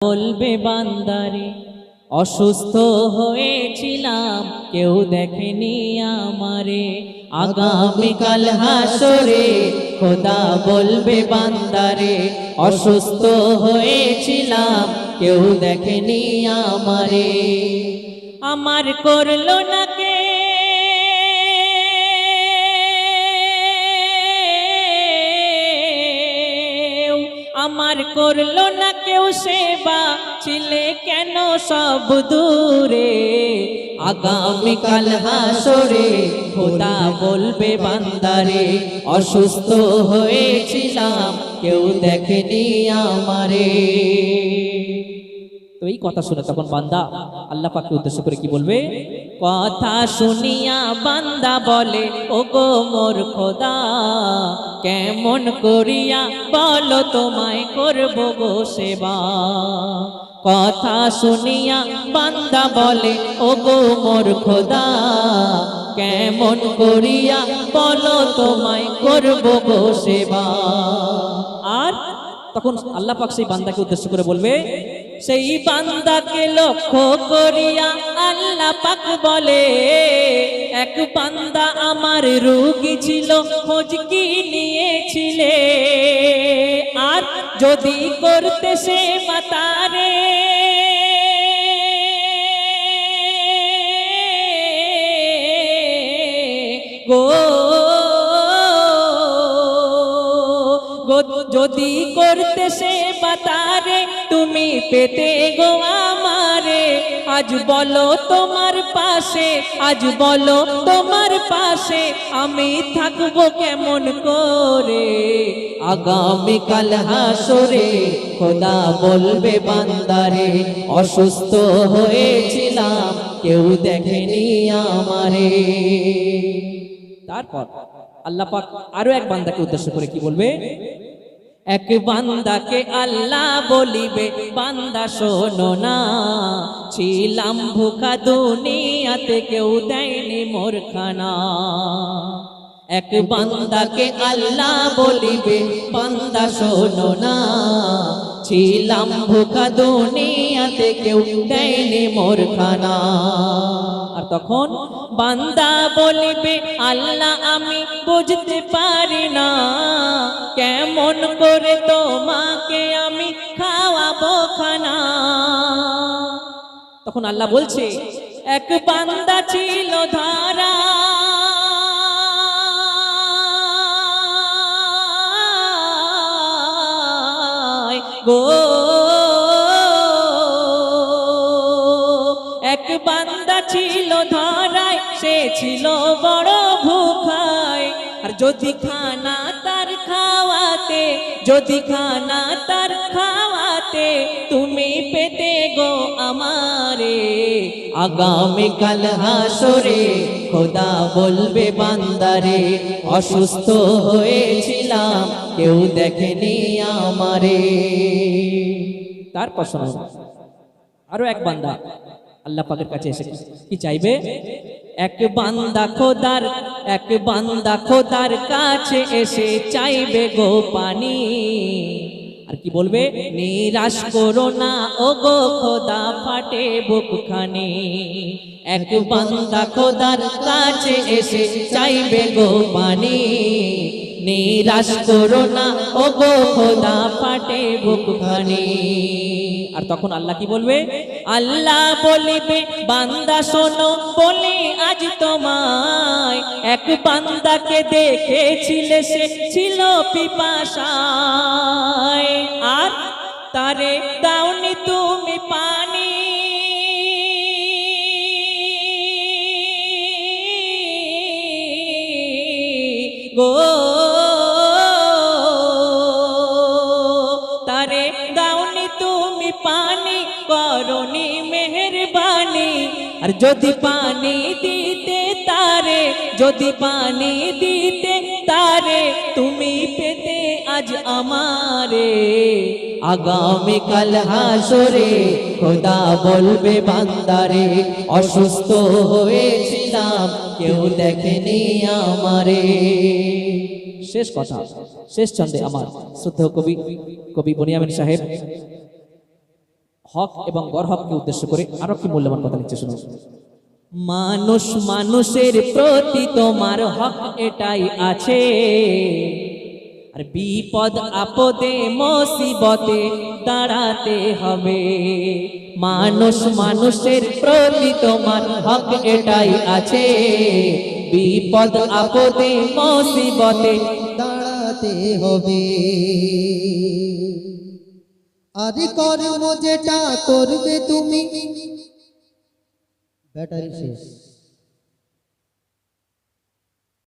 বলবে বান্দারে অসুস্থ হয়েছিলাম, কেউ দেখেনি আমারে। আগামীকাল হাসরে খোদা বলবে বান্দারে অসুস্থ হয়েছিলাম, কেউ দেখেনি আমারে। আমার করলো না কে আমার করলো না কেউ সেবা, ছিলে কেন সব দূরে। আগামীকাল হাসরে খোদা বলবে বান্দারে অসুস্থ হয়েছিলাম, কেউ দেখেনি আমারে। তো এই কথা শুনে তখন বান্দা আল্লাহ পাককে উদ্দেশ্য করে কি বলবে? কথা শুনিয়া বান্দা বলে, ওগো মোর খোদা, কেমন করিয়া বলো তোমায় করব গো সেবা। কথা শুনিয়া বান্দা বলে, ওগো মোর খোদা, কেমন করিয়া বলো তোমায় করব গো সেবা। আর তখন আল্লাহ পাক সেই বান্দাকে উদ্দেশ্য করে বলবে, সেই বান্দাকে লক্ষ্য করিয়া আল্লাহ পাক বলে, এক বান্দা আমার রোগী ছিল, খোঁজ কি নিয়েছিলে? আর যদি করতে সে মাতারে গো, যদি করতে সে বাতারে তুমি পেতে গো আমারে। আজ বলো তোমার পাশে, আজ বলো তোমার পাশে আমি থাকবো কেমন করে। আগামীকাল হাসরে খোদা বলবে বান্দারে অসুস্থ হয়েছিলাম, কেউ দেখেনি আমারে। তারপর আল্লাহ পাক আরো এক বান্দাকে উদ্দেশ্য করে কি বলবে? এক বান্দাকে আল্লাহ বলিবে, বান্দা শোনো না, ছিলাম ভুখা দুনিয়াতে কেউ দেয়নি মোর খানা। এক বান্দাকে আল্লাহ বলিবে, বান্দা শোনো না, ছিলাম ভুখা দুনিয়াতে কেউ দেয়নি মোর খানা। আর তখন বান্দা বলিবে, আল্লাহ আমি বুঝতে পারি না, কেমন করে তোমাকে আমি খাওয়াবো খানা। তখন আল্লাহ বলছে, এক বান্দা ছিল ধারা গো, এক বান্দা ছিল ধরায়, সে ছিল বড় ভুখায়। আর যদি খানা তার খাওয়াতে, যদি খানা তার খাওয়াতে তুমি পেতে গো আমারে। আগামীকাল হাসরে খোদা বলবে বান্দারে অসুস্থ হয়েছিলাম, কেউ দেখেনি আমারে। তারপর শোনো, আরো এক বান্দা আল্লাহ পাকের কাছে এসে কি চাইবে? এক বান্দা খোদার কাছে এসে চাইবে গো পানি। আর কি বলবে? নিরাশ করো না ও গো খোদা, ফাটে বুকখানি। এক বান্দা খোদার কাছে এসে চাইবে গো পানি, নিরাশ করো না ও গো খোদা, ফাটে বুকখানি। আর তখন আল্লাহ কি বলবে? আল্লাহ বলিবে, বান্দা শোনো বলি আজ তোমায়, এক বান্দাকে দেখেছিলে সে ছিল পিপাসায়, আর তারে দাওনি তুমি পানি গো, তারে দাওনি তুমি পানি, করনি মেহেরবানি। আর যদি পানি দিতে তারে, যদি পানি দিতে তারে তুমি পেতে আজ আমারে। আগামীকাল হাসরে খোদা বলবে বান্দারে অসুস্থ হয়েছিলাম, কেউ দেখেনি আমারে। শেষ কথা, শেষ ছন্দে আমার শ্রদ্ধেয় কবি বনিয়ামিন সাহেব হক এবং গরহককে উদ্দেশ্য করে আরো কি মূল্যবান কথা লিখছে শুনুন। মানুষ মানুষের প্রতি তোমার হক এটাই আছে, আর বিপদ আপদে মুসিবতে দাঁড়াতে হবে। মানুষ মানুষের প্রতি তোমার হক এটাই আছে, বিপদ আপদে মুসিবতে দাঁড়াতে হবে। আরে কর্ম যেটা করবে তুমি, ব্যাটারি শেষ।